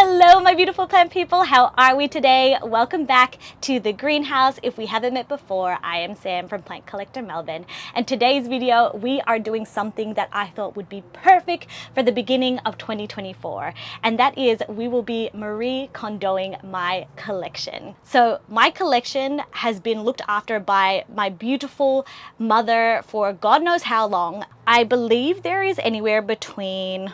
Hello my beautiful plant people, how are we today? Welcome back to the greenhouse. If we haven't met before, I am Sam from Plant Collector Melbourne, and today's video we are doing something that I thought would be perfect for the beginning of 2024, and that is we will be Marie Kondoing my collection. So my collection has been looked after by my beautiful mother for God knows how long. I believe there is anywhere between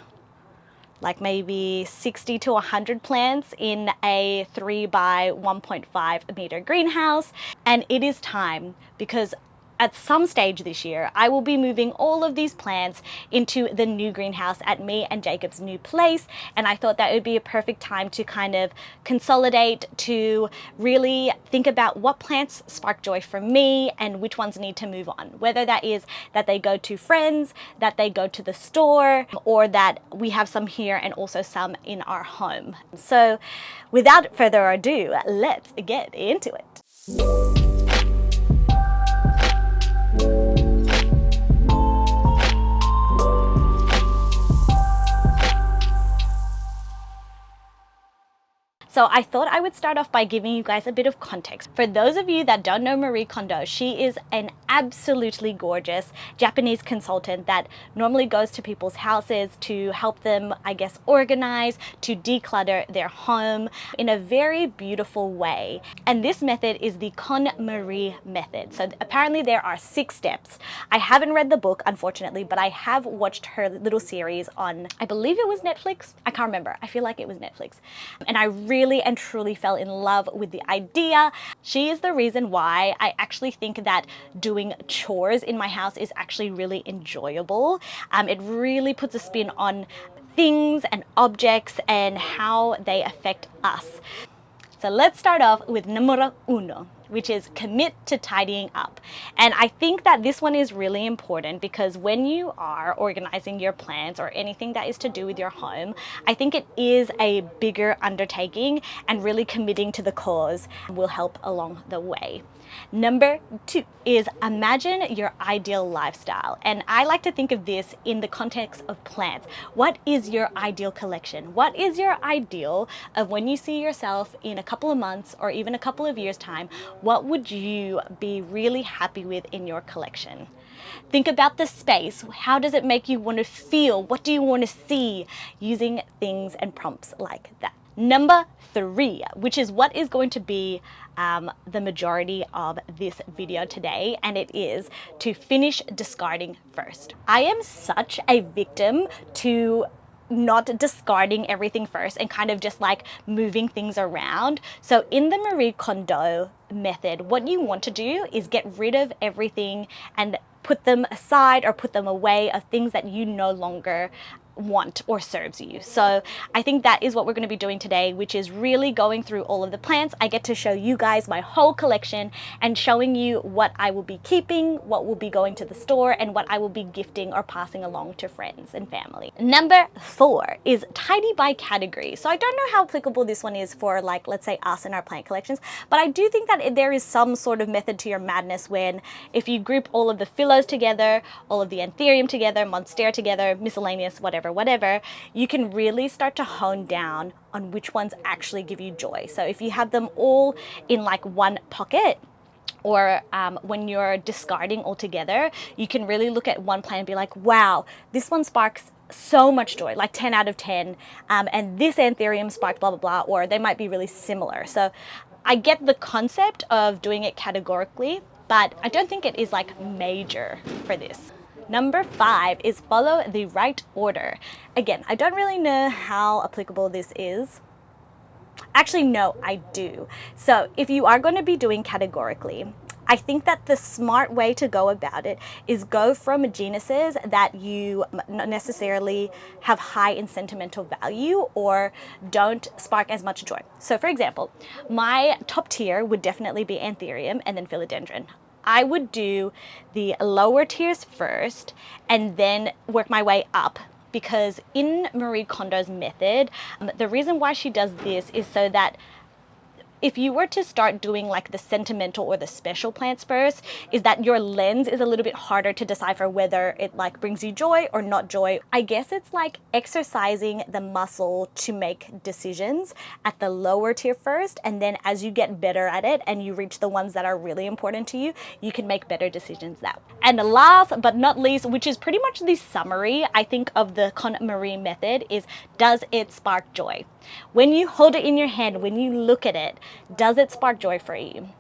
like maybe 60 to 100 plants in a 3 by 1.5 meter greenhouse. And it is time, because at some stage this year, I will be moving all of these plants into the new greenhouse at me and Jacob's new place. And I thought that would be a perfect time to kind of consolidate, to really think about what plants spark joy for me and which ones need to move on. Whether that is that they go to friends, that they go to the store, or that we have some here and also some in our home. So without further ado, let's get into it. So I thought I would start off by giving you guys a bit of context. For those of you that don't know Marie Kondo, she is an absolutely gorgeous Japanese consultant that normally goes to people's houses to help them, I guess, organize, to declutter their home in a very beautiful way. And this method is the KonMari method. So apparently there are 6 steps. I haven't read the book, unfortunately, but I have watched her little series on, I believe it was Netflix. I can't remember. I feel like it was Netflix. And I really and truly fell in love with the idea. She is the reason why I actually think that doing chores in my house is actually really enjoyable. It really puts a spin on things and objects and how they affect us. So let's start off with numero uno, which is commit to tidying up. And I think that this one is really important because when you are organizing your plants or anything that is to do with your home, I think it is a bigger undertaking, and really committing to the cause will help along the way. Number 2 is imagine your ideal lifestyle. And I like to think of this in the context of plants. What is your ideal collection? What is your ideal of when you see yourself in a couple of months or even a couple of years' time? What would you be really happy with in your collection? Think about the space. How does it make you want to feel? What do you want to see? Using things and prompts like that. Number 3, which is what is going to be the majority of this video today, and it is to finish discarding first. I am such a victim to not discarding everything first and kind of just like moving things around. So in the Marie Kondo method, what you want to do is get rid of everything and put them aside or put them away of things that you no longer want or serves you. So I think that is what we're going to be doing today, which is really going through all of the plants. I get to show you guys my whole collection and showing you what I will be keeping, what will be going to the store, and what I will be gifting or passing along to friends and family. Number 4 is tidy by category. So I don't know how applicable this one is for, like, let's say us and our plant collections, but I do think that there is some sort of method to your madness when if you group all of the Philos together, all of the Anthurium together, Monstera together, miscellaneous, whatever, you can really start to hone down on which ones actually give you joy. So if you have them all in like one pocket, or when you're discarding altogether, you can really look at one plant and be like, wow, this one sparks so much joy, like 10 out of 10, and this Anthurium sparked blah, blah, blah, or they might be really similar. So I get the concept of doing it categorically, but I don't think it is like major for this. Number 5 is follow the right order. Again, I don't really know how applicable this is. Actually, no, I do. So if you are going to be doing categorically, I think that the smart way to go about it is go from genuses that you not necessarily have high in sentimental value or don't spark as much joy. So for example, my top tier would definitely be Anthurium and then Philodendron. I would do the lower tiers first and then work my way up, because in Marie Kondo's method, the reason why she does this is so that if you were to start doing like the sentimental or the special plants first, is that your lens is a little bit harder to decipher whether it like brings you joy or not joy. I guess it's like exercising the muscle to make decisions at the lower tier first, and then as you get better at it and you reach the ones that are really important to you, you can make better decisions now. And last but not least, which is pretty much the summary, I think, of the KonMari method, is, does it spark joy? When you hold it in your hand, when you look at it, does it spark joy for you?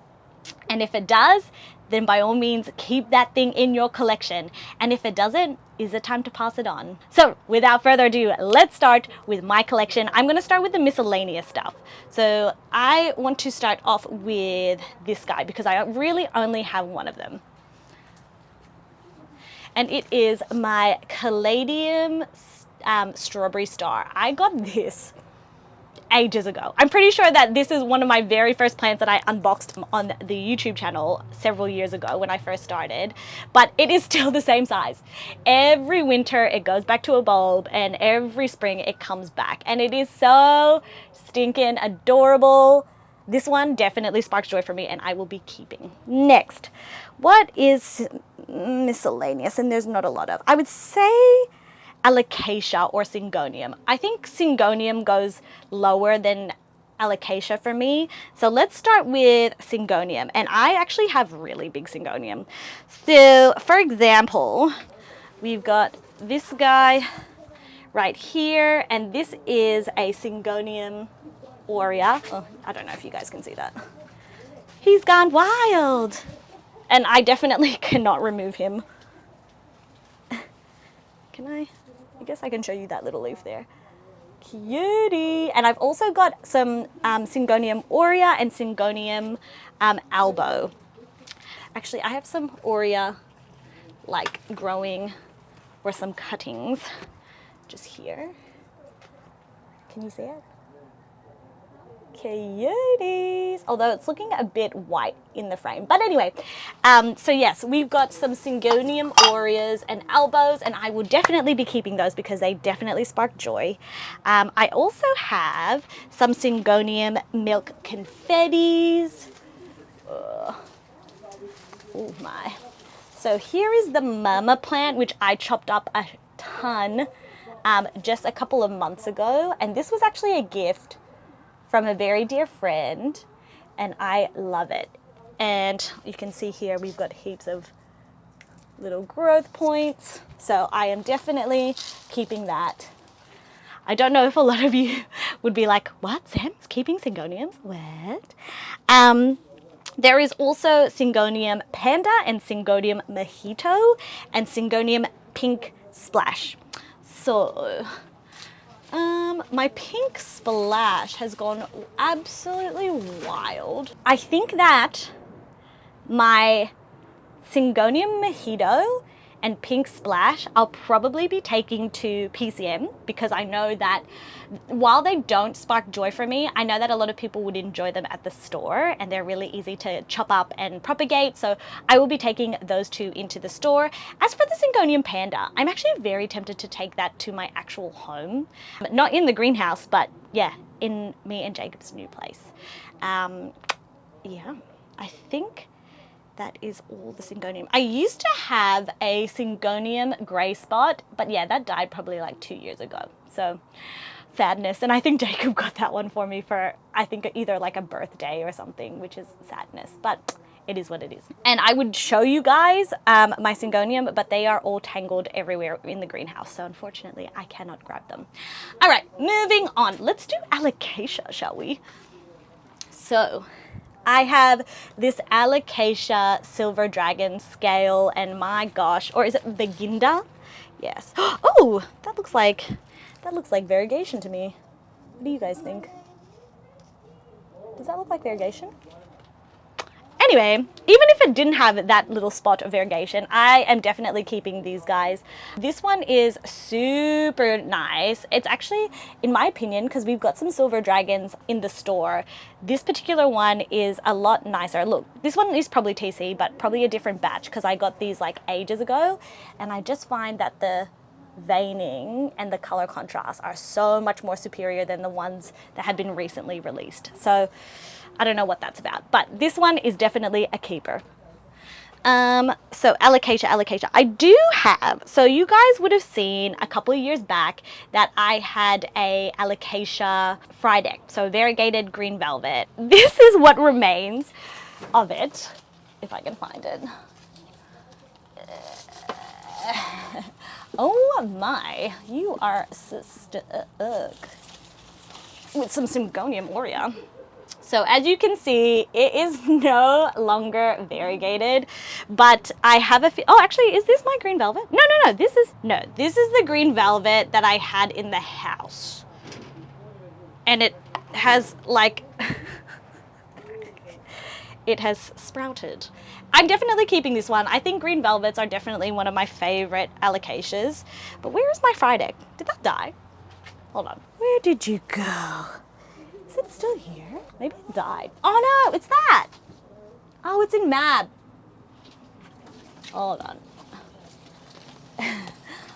And if it does, then by all means keep that thing in your collection. And if it doesn't, is it time to pass it on? So without further ado, let's start with my collection. I'm going to start with the miscellaneous stuff. So I want to start off with this guy because I really only have one of them. And it is my Caladium Strawberry Star. I got this ages ago. I'm pretty sure that this is one of my very first plants that I unboxed on the YouTube channel several years ago when I first started, but it is still the same size. Every winter it goes back to a bulb, and every spring it comes back, and it is so stinking adorable. This one definitely sparks joy for me, and I will be keeping. Next, what is miscellaneous? And there's not a lot of, I would say, alocasia or Syngonium. I think Syngonium goes lower than alocasia for me. So let's start with Syngonium. And I actually have really big Syngonium. So for example, we've got this guy right here, and this is a Syngonium aurea. Oh, I don't know if you guys can see that. He's gone wild. And I definitely cannot remove him. Can I? I guess I can show you that little leaf there. Cutie. And I've also got some Syngonium aurea and Syngonium albo. Actually, I have some aurea like growing, or some cuttings just here. Can you see it? Cuties. Although it's looking a bit white in the frame. But anyway, so yes, we've got some Syngonium aureas and albos, and I will definitely be keeping those because they definitely spark joy. I also have some Syngonium milk confettis. Oh my. So here is the mama plant, which I chopped up a ton just a couple of months ago, and this was actually a gift from a very dear friend, and I love it. And you can see here we've got heaps of little growth points, so I am definitely keeping that. I don't know if a lot of you would be like, what, Sam's keeping Syngoniums? What? There is also Syngonium Panda and Syngonium Mojito and Syngonium Pink Splash. So my Pink Splash has gone absolutely wild. I think that my Syngonium Mojito and Pink Splash I'll probably be taking to PCM, because I know that while they don't spark joy for me, I know that a lot of people would enjoy them at the store, and they're really easy to chop up and propagate, so I will be taking those two into the store. As for the Syngonium Panda, I'm actually very tempted to take that to my actual home. Not in the greenhouse, but yeah, in me and Jacob's new place. Yeah, I think that is all the Syngonium. I used to have a Syngonium grey spot, but yeah, that died probably like 2 years ago. So sadness. And I think Jacob got that one for me for, I think, either like a birthday or something, which is sadness, but it is what it is. And I would show you guys my Syngonium, but they are all tangled everywhere in the greenhouse. So unfortunately, I cannot grab them. All right, moving on. Let's do alocasia, shall we? So I have this alocasia silver dragon scale, and my gosh, or is it Beginda? Yes. Oh, that looks like variegation to me. What do you guys think? Does that look like variegation? Anyway, even if it didn't have that little spot of variegation, I am definitely keeping these guys. This one is super nice. It's actually, in my opinion, because we've got some silver dragons in the store, this particular one is a lot nicer. Look, this one is probably TC, but probably a different batch, because I got these like ages ago, and I just find that the veining and the color contrast are so much more superior than the ones that had been recently released. So I don't know what that's about, but this one is definitely a keeper. So alocasia. I do have, so you guys would have seen a couple of years back that I had a alocasia Friday, so variegated green velvet. This is what remains of it, if I can find it. Oh my, you are with some Syngonium aurea. So as you can see, it is no longer variegated, but I have oh, actually, is this my green velvet? No, this is the green velvet that I had in the house. And it has like, it has sprouted. I'm definitely keeping this one. I think green velvets are definitely one of my favorite alocasias. But where is my Friday? Did that die? Hold on. Where did you go? Is it still here? Maybe it died. Oh no, it's that. Oh, it's in Mab. Hold on.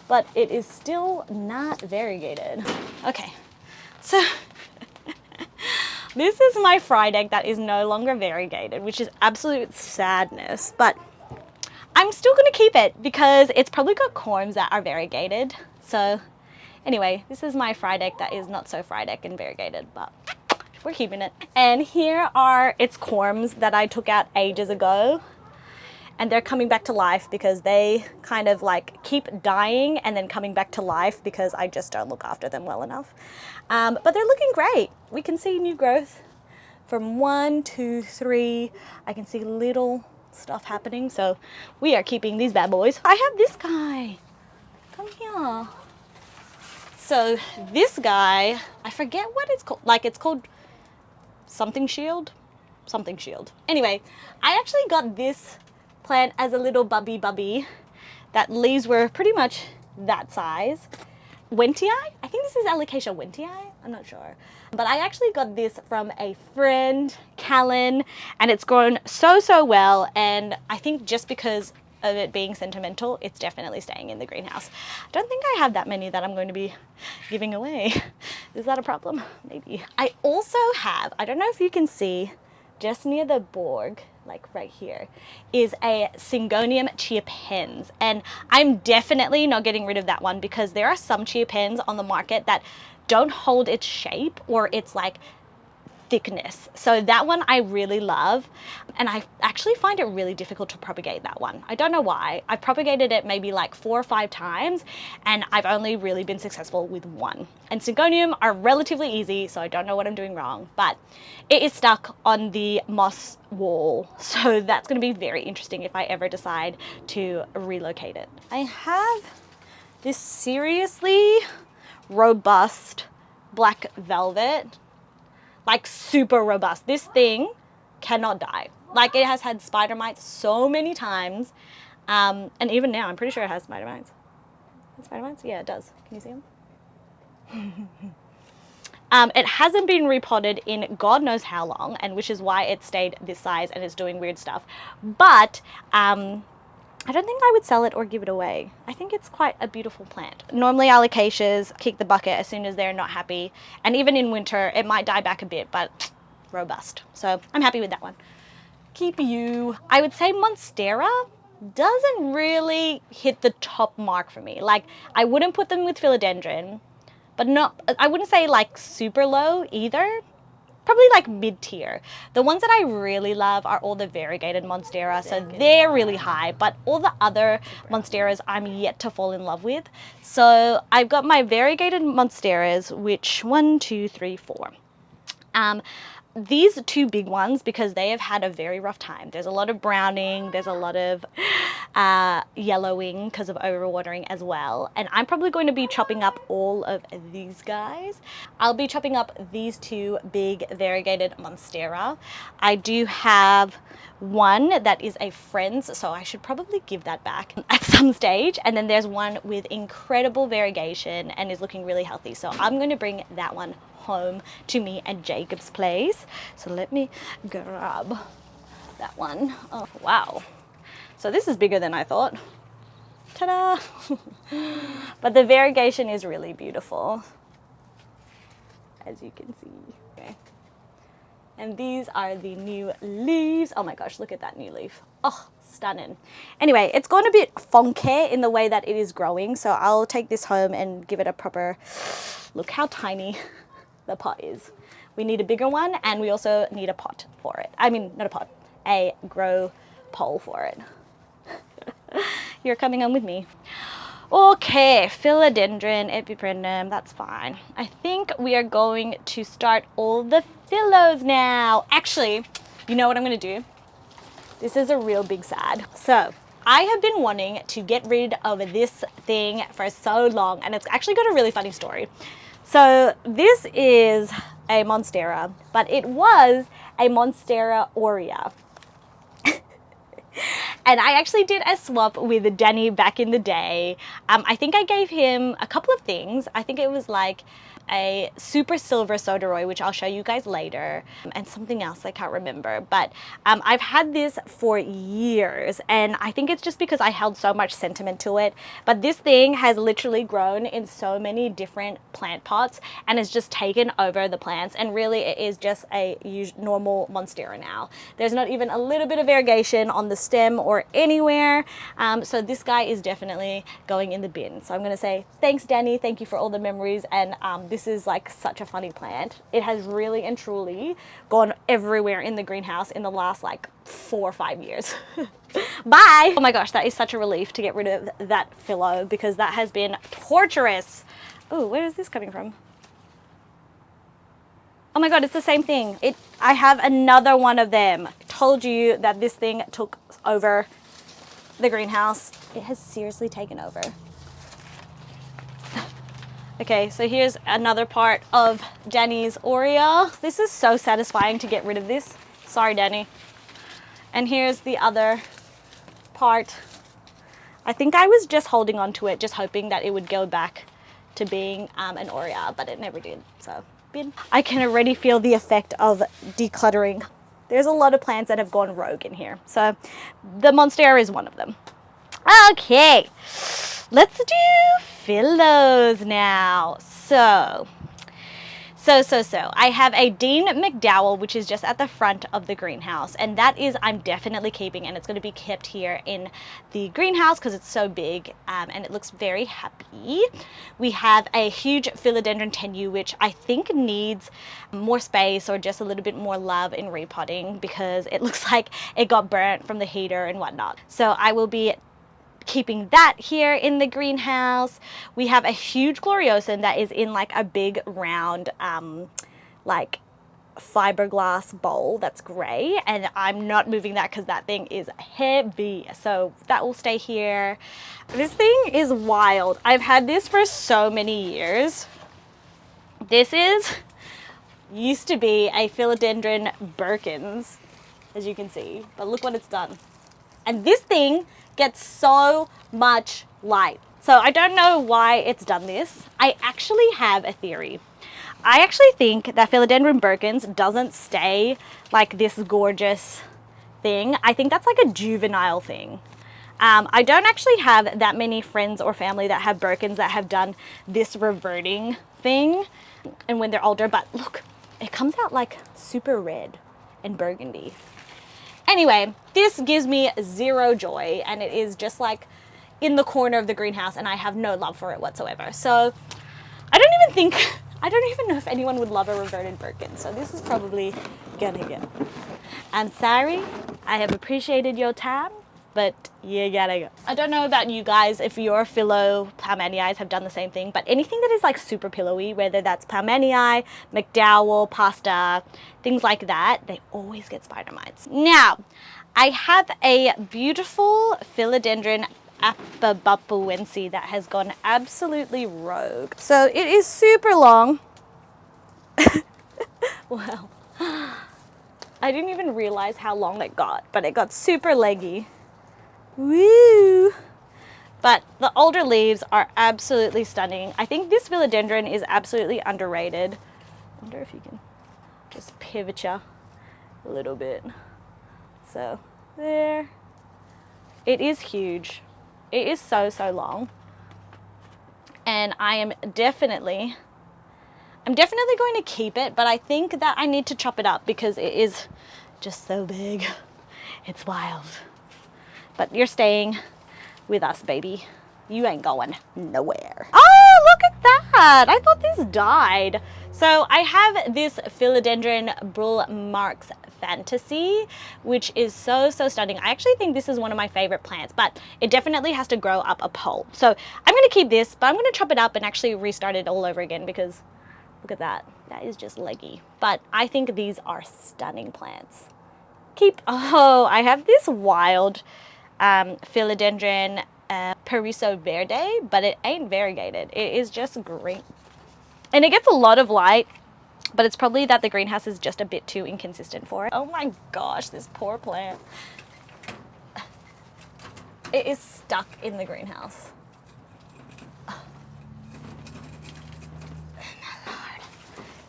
But it is still not variegated. Okay, so this is my Friday that is no longer variegated, which is absolute sadness, but I'm still gonna keep it because it's probably got corms that are variegated. So anyway, this is my Friday that is not so Friday and variegated, but we're keeping it. And here are its corms that I took out ages ago. And they're coming back to life because they kind of like keep dying and then coming back to life because I just don't look after them well enough. But they're looking great. We can see new growth from 1, 2, 3. I can see little stuff happening. So we are keeping these bad boys. I have this guy. Come here. So this guy, I forget what it's called. Like it's called something shield. Anyway, I actually got this plant as a little bubby that leaves were pretty much that size. Wentii? I think this is Alocasia Wentii. I'm not sure. But I actually got this from a friend, Callan, and it's grown so well. And I think just because of it being sentimental, it's definitely staying in the greenhouse. I don't think I have that many that I'm going to be giving away. Is that a problem? Maybe. I also have, I don't know if you can see, just near the Borg, like right here, is a Syngonium chia pens. And I'm definitely not getting rid of that one because there are some chia pens on the market that don't hold its shape or its like thickness. So that one I really love, and I actually find it really difficult to propagate that one. I don't know why. I've propagated it maybe like 4 or 5 times and I've only really been successful with one. And Syngonium are relatively easy, so I don't know what I'm doing wrong, but it is stuck on the moss wall. So that's going to be very interesting if I ever decide to relocate it. I have this seriously robust black velvet, like super robust. This thing cannot die. Like it has had spider mites so many times. And even now, I'm pretty sure it has spider mites. Spider mites? Yeah, it does. Can you see them? It hasn't been repotted in God knows how long, and which is why it stayed this size and is doing weird stuff. But I don't think I would sell it or give it away. I think it's quite a beautiful plant. Normally alocasias kick the bucket as soon as they're not happy. And even in winter, it might die back a bit, but robust. So I'm happy with that one. Keep you. I would say Monstera doesn't really hit the top mark for me. Like I wouldn't put them with Philodendron, but I wouldn't say like super low either. Probably like mid-tier. The ones that I really love are all the variegated Monstera, so they're really high, but all the other Monsteras I'm yet to fall in love with. So I've got my variegated Monsteras, which 1, 2, 3, 4. These 2 big ones, because they have had a very rough time. There's a lot of browning, there's a lot of yellowing because of overwatering as well. And I'm probably going to be chopping up all of these guys. I'll be chopping up these 2 big variegated Monstera. I do have one that is a friend's, so I should probably give that back at some stage. And then there's one with incredible variegation and is looking really healthy. So I'm going to bring that one home to me at Jacob's place. So let me grab that one. Oh wow, so this is bigger than I thought. Ta-da! But the variegation is really beautiful, as you can see. Okay. And these are the new leaves. Oh my gosh, look at that new leaf. Oh, stunning. Anyway, it's gone a bit funky in the way that it is growing, so I'll take this home and give it a proper, look how tiny the pot is. We need a bigger one, and we also need a pot for it. I mean, not a pot, a grow pole for it. You're coming on with me. Okay, Philodendron, Epipremnum, that's fine. I think we are going to start all the phyllos now. Actually, you know what I'm gonna do? This is a real big sad. So, I have been wanting to get rid of this thing for so long, and it's actually got a really funny story. So, this is a Monstera, but it was a Monstera aurea. And I actually did a swap with Danny back in the day. I think I gave him a couple of things. I think it was like a super silver soderoy, which I'll show you guys later, and something else I can't remember. But I've had this for years, and I think it's just because I held so much sentiment to it. But this thing has literally grown in so many different plant pots and has just taken over the plants, and really it is just a normal Monstera now. There's not even a little bit of variegation on the stem or anywhere. So this guy is definitely going in the bin. So I'm gonna say thanks, Danny, thank you for all the memories, and this is like such a funny plant. It has really and truly gone everywhere in the greenhouse in the last like 4 or 5 years. Bye! Oh my gosh, that is such a relief to get rid of that phyllo, because that has been torturous. Oh, where is this coming from? Oh my god, it's the same thing. I have another one of them. Told you that this thing took over the greenhouse. It has seriously taken over. Okay, so here's another part of Danny's aurea. This is so satisfying to get rid of this. Sorry, Danny. And here's the other part. I think I was just holding on to it, just hoping that it would go back to being an aurea, but it never did, so bin. I can already feel the effect of decluttering. There's a lot of plants that have gone rogue in here, so the Monstera is one of them. Okay, let's do phyllos now. So I have a Dean McDowell, which is just at the front of the greenhouse, and that is I'm definitely keeping, and it's going to be kept here in the greenhouse because it's so big, and it looks very happy. We have a huge Philodendron tenue, which I think needs more space or just a little bit more love in repotting because it looks like it got burnt from the heater and whatnot. So I will be keeping that here in the greenhouse. We have a huge Gloriosan that is in like a big round like fiberglass bowl that's gray, and I'm not moving that because that thing is heavy, so that will stay here. This thing is wild. I've had this for so many years. This used to be a Philodendron Birkins, as you can see, but look what it's done. And this thing gets so much light. So I don't know why it's done this. I actually have a theory. I actually think that Philodendron Birkins doesn't stay like this gorgeous thing. I think that's like a juvenile thing. I don't actually have that many friends or family that have Birkins that have done this reverting thing and when they're older, but look, it comes out like super red and burgundy. Anyway, this gives me zero joy, and it is just like in the corner of the greenhouse, and I have no love for it whatsoever. So I don't even know if anyone would love a reverted Birkin, so this is probably gonna go. I'm sorry, I have appreciated your time, but you gotta go. I don't know about you guys if your philo Palmanii have done the same thing, but anything that is like super pillowy, whether that's Palmanii, McDowell, pasta, things like that, they always get spider mites. Now, I have a beautiful Philodendron Apabuense that has gone absolutely rogue. So it is super long. Well, I didn't even realize how long it got, but it got super leggy. Woo! But the older leaves are absolutely stunning. I think this Philodendron is absolutely underrated. I wonder if you can just pivot ya a little bit. So there. It is huge. It is so, so long. And I'm definitely going to keep it, but I think that I need to chop it up because it is just so big. It's wild. But you're staying with us, baby. You ain't going nowhere. Oh, look at that. I thought this died. So I have this Philodendron Bull Marks Fantasy, which is so, so stunning. I actually think this is one of my favorite plants, but it definitely has to grow up a pole. So I'm going to keep this, but I'm going to chop it up and actually restart it all over again because look at that. That is just leggy. But I think these are stunning plants. Oh, I have this wild Philodendron Periso Verde, but it ain't variegated. It is just green. And it gets a lot of light, but it's probably that the greenhouse is just a bit too inconsistent for it. Oh my gosh, this poor plant. It is stuck in the greenhouse.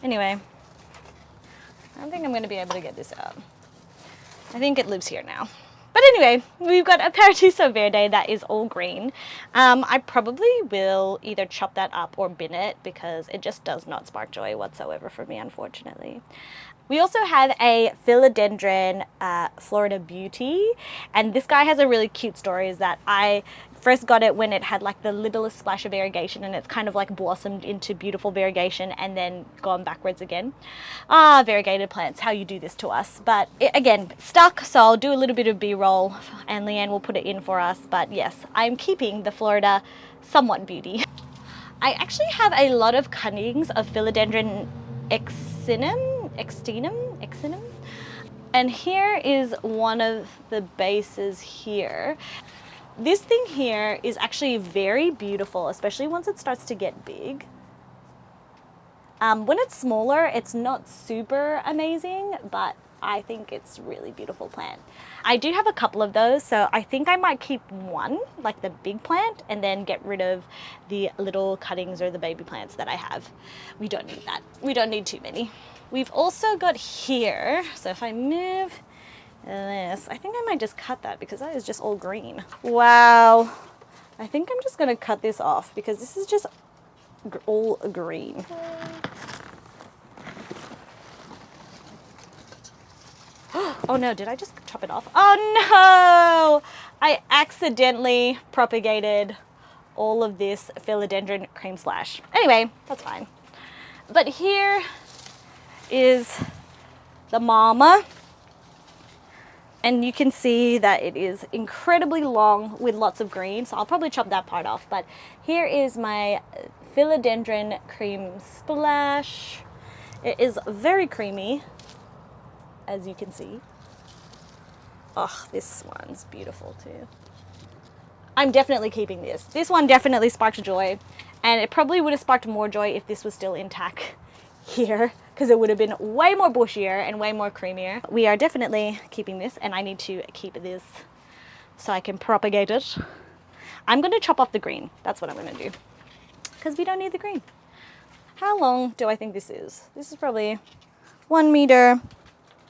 Anyway, I don't think I'm going to be able to get this out. I think it lives here now. But anyway, we've got a Paradiso Verde that is all green. I probably will either chop that up or bin it because it just does not spark joy whatsoever for me, unfortunately. We also have a Philodendron Florida Beauty, and this guy has a really cute story. Is that I first got it when it had like the littlest splash of variegation, and it's kind of like blossomed into beautiful variegation and then gone backwards again. Ah, variegated plants, how you do this to us. But it, again, stuck, so I'll do a little bit of B-roll and Leanne will put it in for us. But yes, I'm keeping the Florida somewhat beauty. I actually have a lot of cuttings of Philodendron extinum, and here is one of the bases here. This thing here is actually very beautiful, especially once it starts to get big. When it's smaller, it's not super amazing, but I think it's a really beautiful plant. I do have a couple of those, so I think I might keep one, like the big plant, and then get rid of the little cuttings or the baby plants that I have. We don't need that. We don't need too many. We've also got here, so if I move this, I think I might just cut that because that is just all green. Wow. I think I'm just going to cut this off because this is just all green. Oh no, did I just chop it off? Oh no! I accidentally propagated all of this Philodendron cream splash. Anyway, that's fine. But here is the mama. And you can see that it is incredibly long with lots of green, so I'll probably chop that part off. But here is my Philodendron cream splash. It is very creamy, as you can see. Oh, this one's beautiful too. I'm definitely keeping this. This one definitely sparked joy, and it probably would have sparked more joy if this was still intact here, because it would have been way more bushier and way more creamier. We are definitely keeping this, and I need to keep this so I can propagate it. I'm going to chop off the green. That's what I'm going to do, because we don't need the green. How long do I think this is? This is probably 1 meter.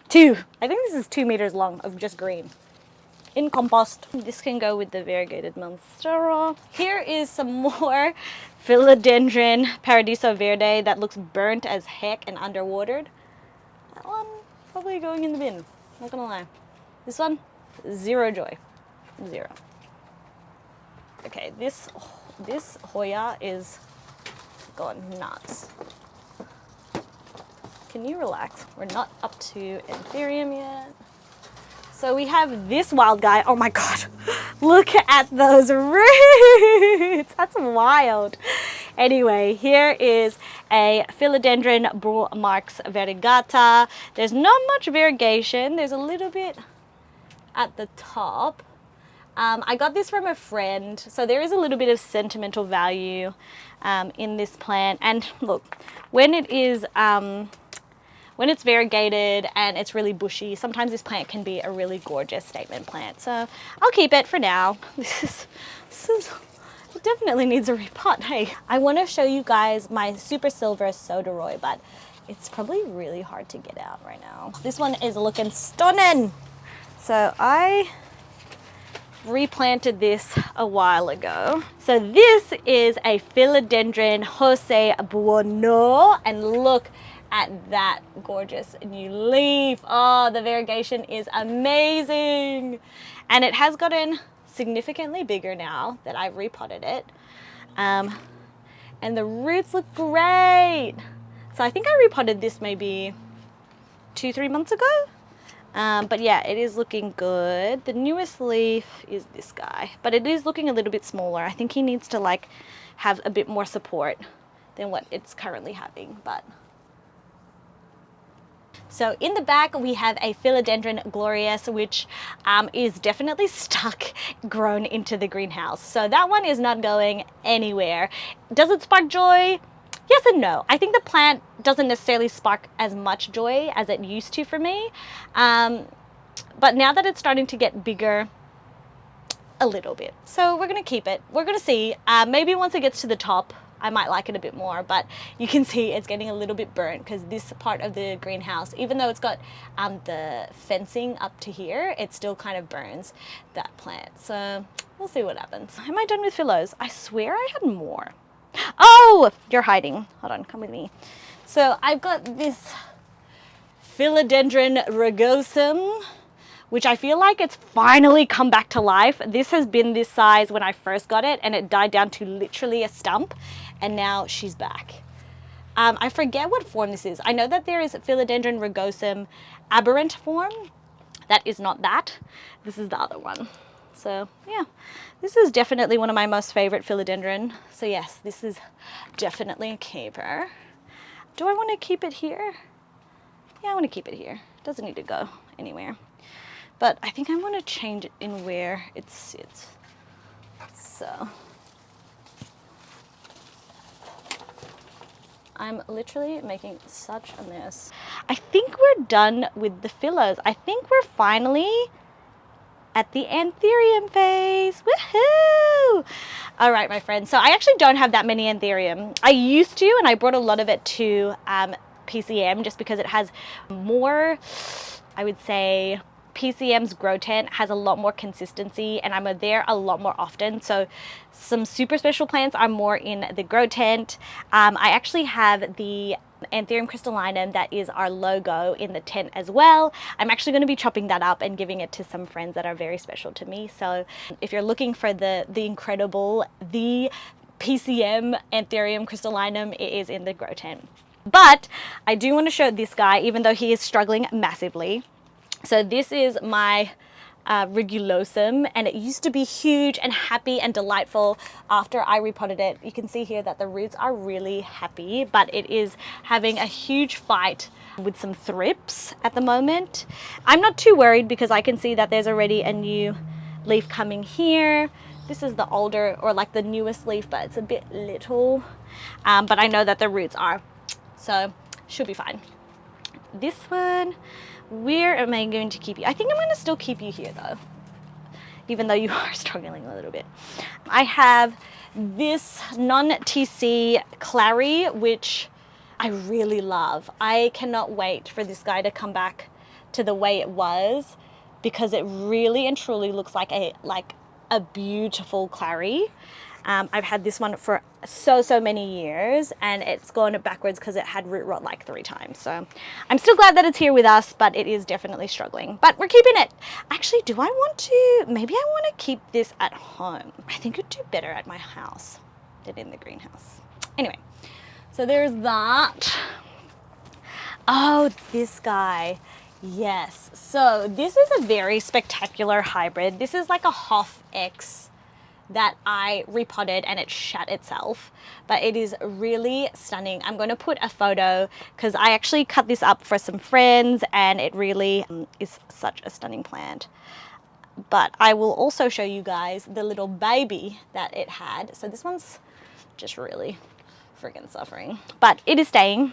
2. I think this is 2 meters long of just green. In compost. This can go with the variegated monstera. Here is some more Philodendron Paradiso Verde that looks burnt as heck and underwatered. That one probably going in the bin, not gonna lie. This one, zero joy. Zero. Okay, this Hoya is going nuts. Can you relax? We're not up to Anthurium yet. So we have this wild guy. Oh my God, look at those roots. That's wild. Anyway, here is a Philodendron Bull Marks Variegata. There's not much variegation. There's a little bit at the top. I got this from a friend, so there is a little bit of sentimental value in this plant. And look, when it's variegated and it's really bushy, sometimes this plant can be a really gorgeous statement plant. So I'll keep it for now. This is it definitely needs a repot. Hey, I want to show you guys my super silver Soderoy, but it's probably really hard to get out right now. This one is looking stunning. So I replanted this a while ago. So this is a Philodendron Jose Buono, and look at that gorgeous new leaf. Oh, the variegation is amazing. And it has gotten significantly bigger now that I've repotted it. And the roots look great. So I think I repotted this maybe 2-3 months ago. But yeah, it is looking good. The newest leaf is this guy, but it is looking a little bit smaller. I think he needs to like have a bit more support than what it's currently having. But so in the back we have a Philodendron glorious, which is definitely stuck, grown into the greenhouse. So that one is not going anywhere. Does it spark joy? Yes and no. I think the plant doesn't necessarily spark as much joy as it used to for me. But now that it's starting to get bigger, a little bit. So we're going to keep it. We're going to see. Maybe once it gets to the top, I might like it a bit more. But you can see it's getting a little bit burnt because this part of the greenhouse, even though it's got the fencing up to here, it still kind of burns that plant. So we'll see what happens. Am I done with phyllos? I swear I had more. Oh, you're hiding. Hold on, come with me. So I've got this Philodendron rugosum, which I feel like it's finally come back to life. This has been this size when I first got it, and it died down to literally a stump, and now she's back. I forget what form this is. I know that there is Philodendron rugosum aberrant form. That is not that. This is the other one. So yeah, this is definitely one of my most favorite philodendron. So yes, this is definitely a keeper. Do I want to keep it here? Yeah, I want to keep it here. Doesn't need to go anywhere. But I think I want to change it in where it sits. So I'm literally making such a mess. I think we're done with the phyllos. I think we're finally at the Anthurium phase. Woohoo! All right, my friends. So I actually don't have that many Anthurium. I used to, and I brought a lot of it to PCM just because it has more, I would say, PCM's grow tent has a lot more consistency, and I'm there a lot more often. So some super special plants are more in the grow tent. I actually have the Anthurium crystallinum that is our logo in the tent as well. I'm actually going to be chopping that up and giving it to some friends that are very special to me. So if you're looking for the incredible, the PCM Anthurium crystallinum, it is in the grow tent. But I do want to show this guy, even though he is struggling massively. So this is my regulosum, and it used to be huge and happy and delightful after I repotted it. You can see here that the roots are really happy, but it is having a huge fight with some thrips at the moment. I'm not too worried because I can see that there's already a new leaf coming here. This is the older, or like the newest leaf, but it's a bit little. But I know that the roots are, so should be fine. This one, where am I going to keep you? I think I'm going to still keep you here though, even though you are struggling a little bit. I have this non-TC Clary, which I really love. I cannot wait for this guy to come back to the way it was, because it really and truly looks like a beautiful Clary. I've had this one for so many years, and it's gone backwards because it had root rot like 3 times. So I'm still glad that it's here with us, but it is definitely struggling. But we're keeping it. Actually, do I want to, maybe I want to keep this at home. I think it'd do better at my house than in the greenhouse. Anyway, so there's that. Oh, this guy. Yes. So this is a very spectacular hybrid. This is like a Hoff X that I repotted, and it shut itself, but it is really stunning. I'm going to put a photo because I actually cut this up for some friends, and it really is such a stunning plant. But I will also show you guys the little baby that it had. So this one's just really freaking suffering, but it is staying.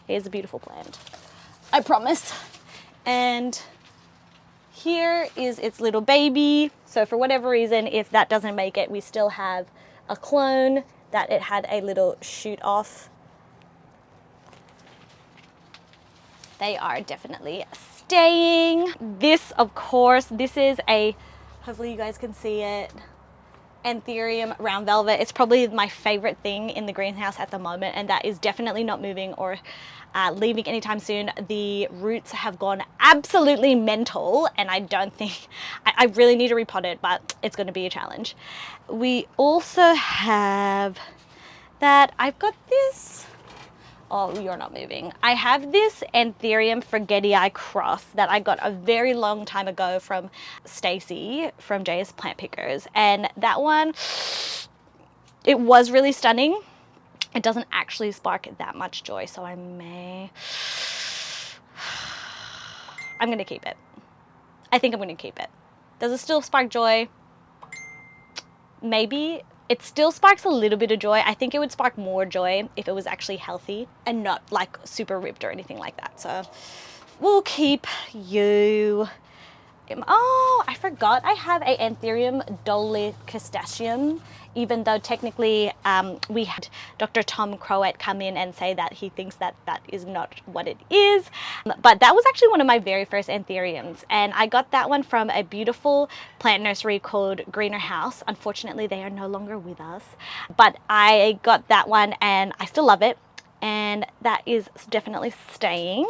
It is a beautiful plant, I promise. And here is its little baby. So for whatever reason, if that doesn't make it, we still have a clone that it had a little shoot off. They are definitely staying. This, of course, this is a Hopefully you guys can see it. Anthurium round velvet. It's probably my favorite thing in the greenhouse at the moment, and that is definitely not moving or leaving anytime soon. The roots have gone absolutely mental, and I don't think I really need to repot it, but it's going to be a challenge. We also have that I've got this. Oh, you're not moving. I have this Anthurium Forgetii cross that I got a very long time ago from Stacy from JS Plant Pickers. And that one, it was really stunning. It doesn't actually spark that much joy, so I'm going to keep it. I think I'm going to keep it. Does it still spark joy? Maybe. It still sparks a little bit of joy. I think it would spark more joy if it was actually healthy and not like super ripped or anything like that. So we'll keep you. Oh, I forgot I have a Anthurium dolichostasium, even though technically we had Dr. Tom Crowett come in and say that he thinks that that is not what it is. But that was actually one of my very first Anthuriums, and I got that one from a beautiful plant nursery called Greener House. Unfortunately, they are no longer with us, but I got that one and I still love it, and that is definitely staying.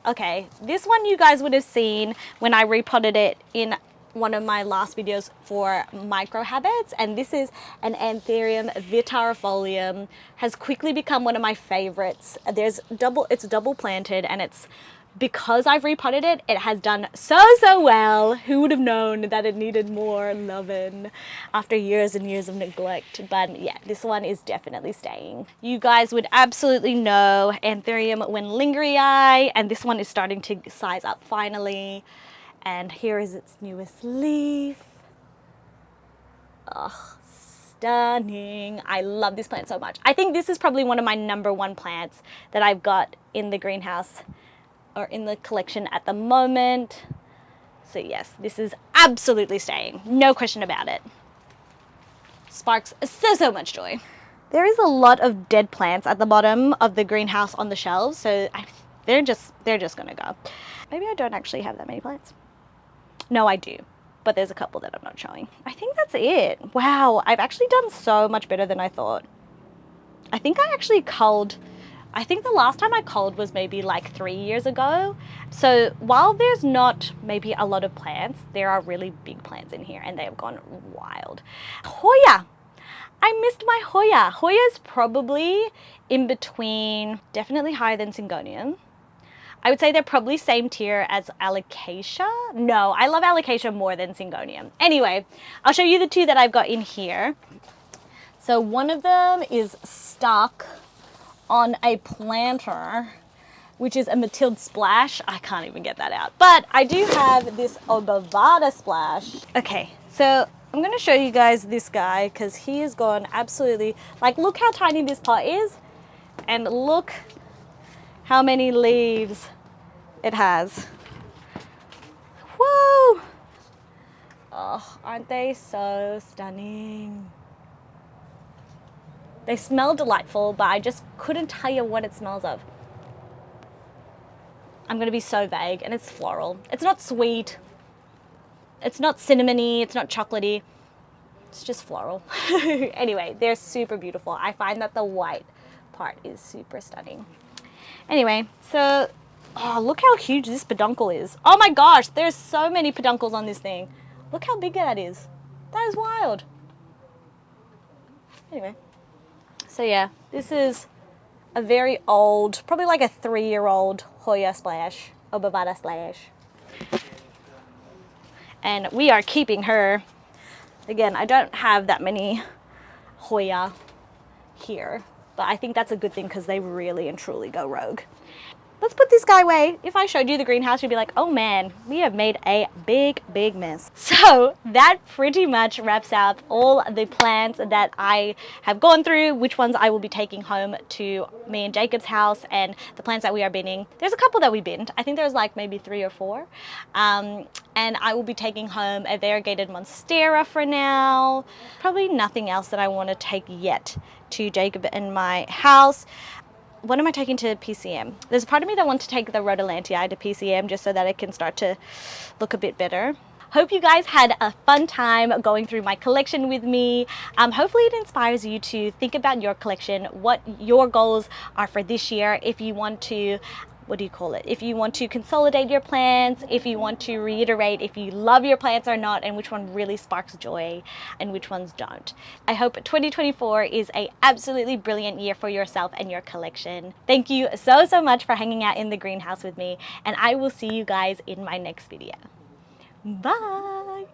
Okay, this one you guys would have seen when I repotted it in one of my last videos for micro habits, and this is an Anthurium vitarifolium. Has quickly become one of my favorites. It's double planted, and it's because I've repotted it, it has done so well. Who would have known that it needed more loving after years and years of neglect? But yeah, this one is definitely staying. You guys would absolutely know Anthurium Wendlingerii, and this one is starting to size up finally. And here is its newest leaf. Oh, stunning. I love this plant so much. I think this is probably one of my #1 plants that I've got in the greenhouse or in the collection at the moment. So yes, this is absolutely staying. No question about it. Sparks so much joy. There is a lot of dead plants at the bottom of the greenhouse on the shelves, so they're just gonna go. Maybe I don't actually have that many plants. No, I do, but there's a couple that I'm not showing. I think that's it. Wow, I've actually done so much better than I thought. I think I actually culled, I think the last time I culled was maybe like 3 years ago. So while there's not maybe a lot of plants, there are really big plants in here and they have gone wild. Hoya! I missed my Hoya. Hoya's probably in between, definitely higher than Syngonium. I would say they're probably same tier as Alocasia. No, I love Alocasia more than Syngonium. Anyway, I'll show you the two that I've got in here. So one of them is stuck on a planter, which is a Matilde Splash. I can't even get that out. But I do have this Obavada Splash. Okay, so I'm going to show you guys this guy because he has gone absolutely, like, look how tiny this pot is and look how many leaves it has. Whoa! Oh, aren't they so stunning? They smell delightful, but I just couldn't tell you what it smells of. I'm gonna be so vague, and it's floral. It's not sweet. It's not cinnamony, it's not chocolatey. It's just floral. Anyway, they're super beautiful. I find that the white part is super stunning. Anyway, so, oh, look how huge this peduncle is. Oh my gosh, there's so many peduncles on this thing. Look how big that is. That is wild. Anyway, so yeah, this is a very old, probably like a 3-year-old Hoya Splash, Obavada Splash. And we are keeping her. Again, I don't have that many Hoya here, but I think that's a good thing because they really and truly go rogue. Let's put this guy away. If I showed you the greenhouse, you'd be like, oh man, we have made a big mess. So that pretty much wraps up all the plants that I have gone through, which ones I will be taking home to me and Jacob's house, and the plants that we are binning. There's a couple that we binned. I think there's like maybe 3 or 4. And I will be taking home a variegated monstera for now. Probably nothing else that I want to take yet to Jacob and my house. What am I taking to PCM? There's a part of me that wants to take the Rhodolantii to PCM just so that it can start to look a bit better. Hope you guys had a fun time going through my collection with me. Hopefully it inspires you to think about your collection, what your goals are for this year. If you want to, if you want to consolidate your plants, if you want to reiterate if you love your plants or not, and which one really sparks joy and which ones don't. I hope 2024 is a absolutely brilliant year for yourself and your collection. Thank you so much for hanging out in the greenhouse with me, and I will see you guys in my next video. Bye!